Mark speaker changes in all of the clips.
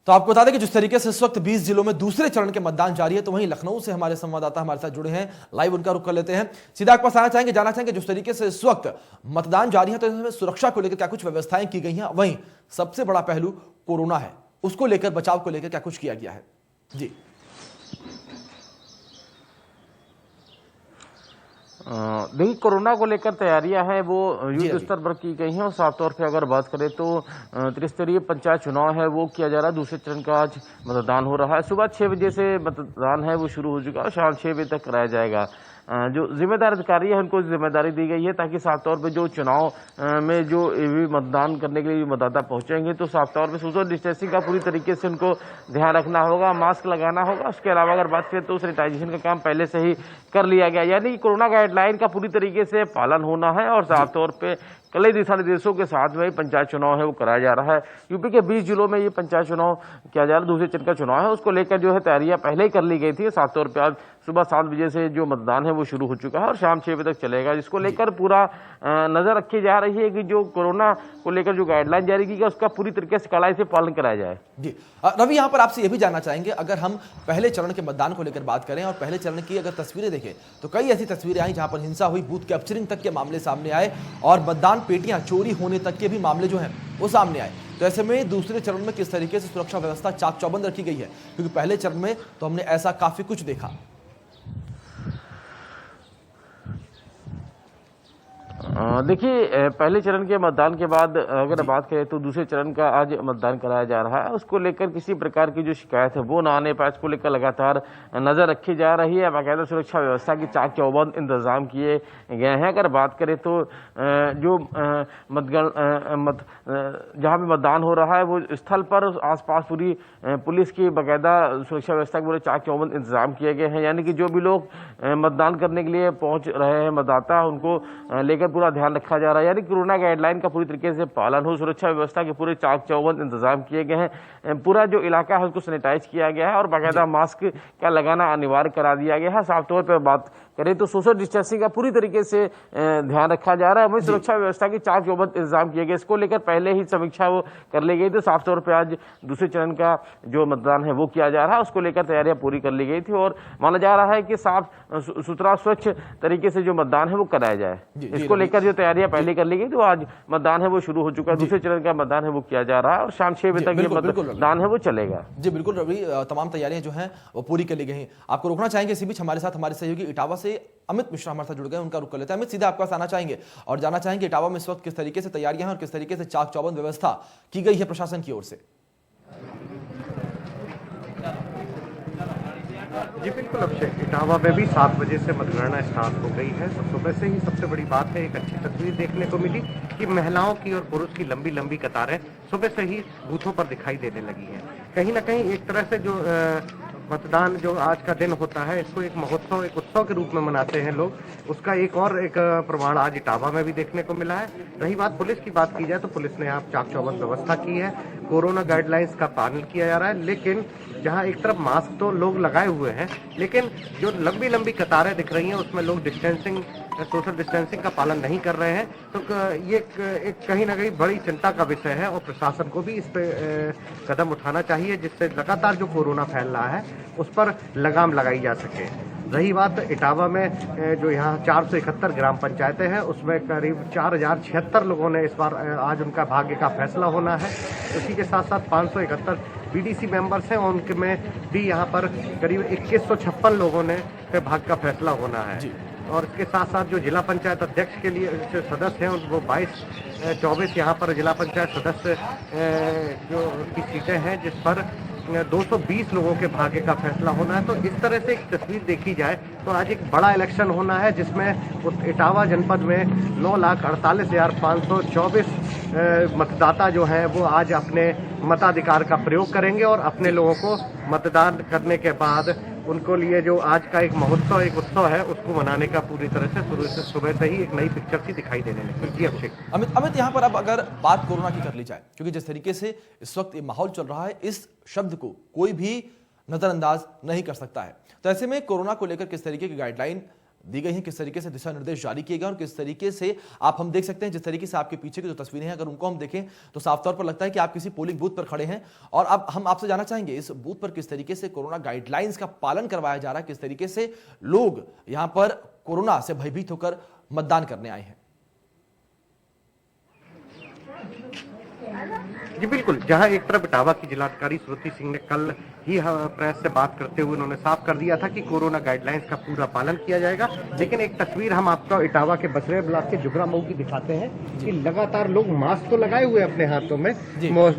Speaker 1: तो आपको बता दें कि जिस तरीके से इस वक्त 20 जिलों में दूसरे चरण के मतदान जारी है, तो वहीं लखनऊ से हमारे संवाददाता हमारे साथ जुड़े हैं, लाइव उनका रुख कर लेते हैं। सीधा आपके पास जाना चाहेंगे जिस तरीके से इस वक्त मतदान जारी है, तो इसमें सुरक्षा को लेकर क्या कुछ व्यवस्थाएं की गई हैं, वहीं सबसे बड़ा पहलू कोरोना है, उसको लेकर बचाव को लेकर क्या कुछ किया गया है? जी
Speaker 2: देखिए, कोरोना को लेकर तैयारियां हैं वो युद्ध स्तर पर की गई हैं और साफ तौर पे अगर बात करें तो त्रिस्तरीय पंचायत चुनाव है वो किया जा रहा है। दूसरे चरण का आज मतदान हो रहा है। सुबह 6 बजे से मतदान है वो शुरू हो चुका है और शाम 6 बजे तक कराया जाएगा। जो जिम्मेदार अधिकारी है उनको जिम्मेदारी दी गई है ताकि साफ तौर पे जो चुनाव में जो मतदान करने के लिए मतदाता पहुंचेंगे तो साफ तौर पे सोशल डिस्टेंसिंग का पूरी तरीके से उनको ध्यान रखना होगा, मास्क लगाना होगा। उसके अलावा अगर बात करें तो सैनिटाइजेशन का काम पहले से ही कर लिया गया, यानी कि कोरोना गाइडलाइन का पूरी तरीके से पालन होना है और साफ तौर पे कई दिशा निर्देशों के साथ में पंचायत चुनाव है वो कराया जा रहा है। यूपी के 20 जिलों में ये पंचायत चुनाव किया जा रहा है। दूसरे चरण का चुनाव है उसको लेकर जो है तैयारियां पहले ही कर ली गई थी। साफ तौर पे आज सुबह 7 बजे से जो मतदान है वो शुरू हो चुका है और शाम 6 बजे तक चलेगा, जिसको लेकर पूरा नजर रखी जा रही है कि जो कोरोना को लेकर जो गाइडलाइन जारी की गई उसका पूरी तरीके से कड़ाई से पालन कराया जाए।
Speaker 1: जी रवि, यहाँ पर आपसे ये भी जानना चाहेंगे, अगर हम पहले चरण के मतदान को लेकर बात करें और पहले चरण की अगर तस्वीरें देखें तो कई ऐसी तस्वीरें आई जहां पर हिंसा हुई, बूथ कैप्चरिंग तक के मामले सामने आए और मतदान पेटियां चोरी होने तक के भी मामले जो हैं वो सामने आए। तो ऐसे में दूसरे चरण में किस तरीके से सुरक्षा व्यवस्था चाक चौबंद रखी गई है, क्योंकि पहले चरण में तो हमने ऐसा काफी कुछ देखा।
Speaker 2: देखिए, पहले चरण के मतदान के बाद अगर बात करें तो दूसरे चरण का आज मतदान कराया जा रहा है। उसको लेकर किसी प्रकार की जो शिकायत है वो ना आने पाए, इसको लेकर लगातार नजर रखी जा रही है। बाकायदा सुरक्षा व्यवस्था की चाक चौबंद इंतजाम किए गए हैं। अगर बात करें तो जो जहाँ भी मतदान हो रहा है वो स्थल पर आसपास पूरी पुलिस की बाकायदा सुरक्षा व्यवस्था के पूरे चाक चौबंद इंतजाम किए गए हैं, यानी कि जो भी लोग मतदान करने के लिए पहुंच रहे हैं मतदाता उनको लेकर पूरा ध्यान रखा जा रहा है, यानी कोरोना गाइडलाइन का पूरी तरीके से पालन हो। सुरक्षा व्यवस्था के पूरे चाक चौबंद इंतजाम किए गए हैं। पूरा जो इलाका है उसको सैनिटाइज किया गया है और बाकायदा मास्क का लगाना अनिवार्य करा दिया गया है। साफ तौर पर बात करें तो सोशल डिस्टेंसिंग का पूरी तरीके से ध्यान रखा जा रहा है। वहीं सुरक्षा व्यवस्था की चाक चौबंद इंतजाम किए गए, इसको लेकर पहले ही समीक्षा वो कर ली गई थी। साफ तौर पर आज दूसरे चरण का जो मतदान है वो किया जा रहा है, उसको लेकर तैयारियां पूरी कर ली गई थी और माना जा रहा है कि साफ सुथरा स्वच्छ तरीके से जो मतदान है वो कराया जाए। इसको लेकर जो तैयारियां पहले कर ली गई तो आज मतदान है वो शुरू हो चुका है। दूसरे चरण का मतदान है वो किया जा रहा है और शाम 6 बजे तक ये मतदान है वो चलेगा।
Speaker 1: जी बिल्कुल रवि, तमाम तैयारियां जो हैं वो पूरी कर ली गई हैं। आपको रोकना चाहेंगे इसी बीच हमारे साथ हमारे सहयोगी इटावा से अमित मिश्रा हमारे साथ जुड़ गए, उनका रुख कर लेते हैं। अमित, सीधा आपके पास आना चाहेंगे और जानना चाहेंगे इटावा में इस वक्त किस तरीके से तैयारियां हैं और किस तरीके से चाक चौबंद व्यवस्था की गई है प्रशासन की ओर से?
Speaker 3: जी बिल्कुल अभिषेक, इटावा में भी 7 बजे से मतगणना स्टार्ट हो गई है। तो सुबह से ही सबसे बड़ी बात है, एक अच्छी तस्वीर देखने को मिली कि महिलाओं की और पुरुष की लंबी लंबी कतारें सुबह से ही बूथों पर दिखाई देने लगी हैं। कहीं ना कहीं एक तरह से जो मतदान जो आज का दिन होता है इसको एक महोत्सव, एक उत्सव के रूप में मनाते हैं लोग, उसका एक प्रमाण आज इटावा में भी देखने को मिला है। रही बात पुलिस की बात की जाए तो पुलिस ने यहाँ चाक चौबंद व्यवस्था की है, कोरोना गाइडलाइंस का पालन किया जा रहा है। लेकिन जहाँ एक तरफ मास्क तो लोग लगाए हुए हैं, लेकिन जो लंबी लंबी कतारें दिख रही हैं उसमें लोग सोशल डिस्टेंसिंग का पालन नहीं कर रहे हैं। तो ये एक कहीं ना कहीं बड़ी चिंता का विषय है और प्रशासन को भी इस पे कदम उठाना चाहिए, जिससे लगातार जो कोरोना फैल रहा है उस पर लगाम लगाई जा सके। रही बात इटावा में जो यहाँ 471 ग्राम पंचायतें हैं उसमें करीब 4076 लोगों ने इस बार आज उनका भाग्य का फैसला होना है। इसी के साथ साथ 571 बीडीसी मेंबर्स हैं और उनके में भी यहाँ पर करीब 2156 लोगों ने भाग्य का फैसला होना है। और इसके साथ साथ जो जिला पंचायत अध्यक्ष के लिए जो सदस्य हैं वो 24 यहाँ पर जिला पंचायत सदस्य जो की सीटें हैं जिस पर 220 लोगों के भाग्य का फैसला होना है। तो इस तरह से एक तस्वीर देखी जाए तो आज एक बड़ा इलेक्शन होना है जिसमें इटावा जनपद में 9,48,524 मतदाता जो हैं वो आज अपने मताधिकार का प्रयोग करेंगे और अपने लोगों को मतदान करने के बाद उनको लिए जो आज का एक महोत्सव, एक उत्सव है उसको मनाने का पूरी तरह से सुबह से ही एक नई पिक्चर सी दिखाई देने लगी। जी अभिषेक।
Speaker 1: अमित यहाँ पर अब अगर बात कोरोना की कर ली जाए, क्योंकि जिस तरीके से इस वक्त ये माहौल चल रहा है इस शब्द को कोई भी नजरअंदाज नहीं कर सकता है, तो ऐसे में कोरोना को लेकर किस तरीके की गाइडलाइन दी गई हैं, किस तरीके से दिशा निर्देश जारी किए गए और किस तरीके से हम देख सकते हैं, जिस तरीके से आपके पीछे की जो तस्वीरें हैं अगर उनको हम देखें तो साफ तौर पर लगता है कि आप किसी पोलिंग बूथ पर खड़े हैं। और अब हम आपसे जानना चाहेंगे इस बूथ पर किस तरीके से कोरोना गाइडलाइंस का पालन करवाया जा रहा है, किस तरीके से लोग यहां पर कोरोना से भयभीत होकर मतदान करने आए हैं।
Speaker 3: जी बिल्कुल, जहां एक तरफ इटावा की जिलाधिकारी श्रुति सिंह ने कल ही प्रेस से बात करते हुए उन्होंने साफ कर दिया था कि कोरोना गाइडलाइंस का पूरा पालन किया जाएगा, लेकिन एक तस्वीर हम आपको इटावा के बसरे ब्लॉक के जुगरा मऊ की दिखाते हैं कि लगातार लोग मास्क तो लगाए हुए अपने हाथों में,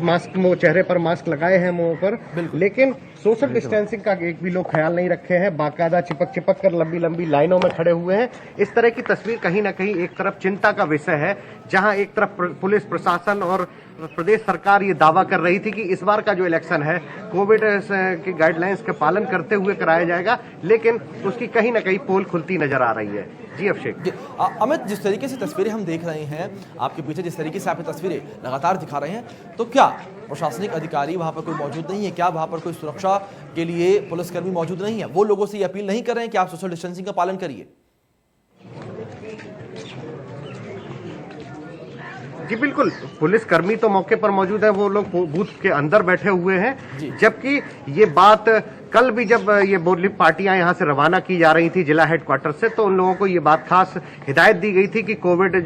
Speaker 3: मास्क चेहरे पर मास्क लगाए हैं मुंह पर, लेकिन सोशल डिस्टेंसिंग का एक भी लोग ख्याल नहीं रखे हैं, बाकायदा चिपक कर लंबी लंबी लाइनों में खड़े हुए हैं। इस तरह की तस्वीर कहीं ना कहीं एक तरफ चिंता का विषय है, जहां एक तरफ पुलिस प्रशासन और प्रदेश सरकार ये दावा कर रही थी कि इस बार का जो इलेक्शन है कोविड के गाइडलाइंस के पालन करते हुए कराया जाएगा, लेकिन उसकी कहीं ना कहीं पोल खुलती नजर आ रही है। जी अभिषेक।
Speaker 1: अमित, जिस तरीके से तस्वीरें हम देख रहे हैं आपके पीछे, जिस तरीके से आप ये तस्वीरें लगातार दिखा रहे हैं, तो क्या प्रशासनिक अधिकारी वहां पर कोई मौजूद नहीं है? क्या वहां पर कोई सुरक्षा के लिए पुलिसकर्मी मौजूद नहीं है? वो लोगों से ये अपील नहीं कर रहे हैं कि आप सोशल डिस्टेंसिंग का पालन करिए?
Speaker 3: जी बिल्कुल, पुलिसकर्मी तो मौके पर मौजूद है, वो लोग बूथ के अंदर बैठे हुए हैं, जबकि ये बात कल भी जब ये बोर्डली पार्टियां यहां से रवाना की जा रही थी जिला हेडक्वार्टर से, तो उन लोगों को ये बात खास हिदायत दी गई थी कि कोविड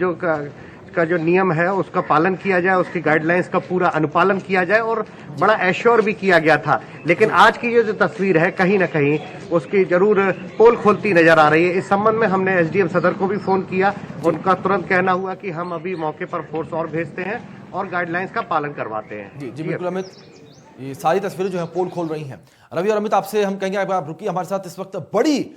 Speaker 3: का जो नियम है उसका पालन किया जाए, उसकी गाइडलाइंस का पूरा अनुपालन किया जाए और बड़ा एश्योर भी किया गया था। लेकिन आज की ये जो तस्वीर है कहीं ना कहीं उसकी जरूर पोल खोलती नजर आ रही है। इस संबंध में हमने एसडीएम सदर को भी फोन किया, उनका तुरंत कहना हुआ कि हम अभी मौके पर फोर्स और भेजते हैं और गाइडलाइंस का पालन करवाते हैं।
Speaker 1: जी बिल्कुल अमित, ये सारी तस्वीरें जो है पोल खोल रही हैं। रवि और अमित, आपसे हम कहेंगे आप रुकिए, हमारे साथ इस वक्त बड़ी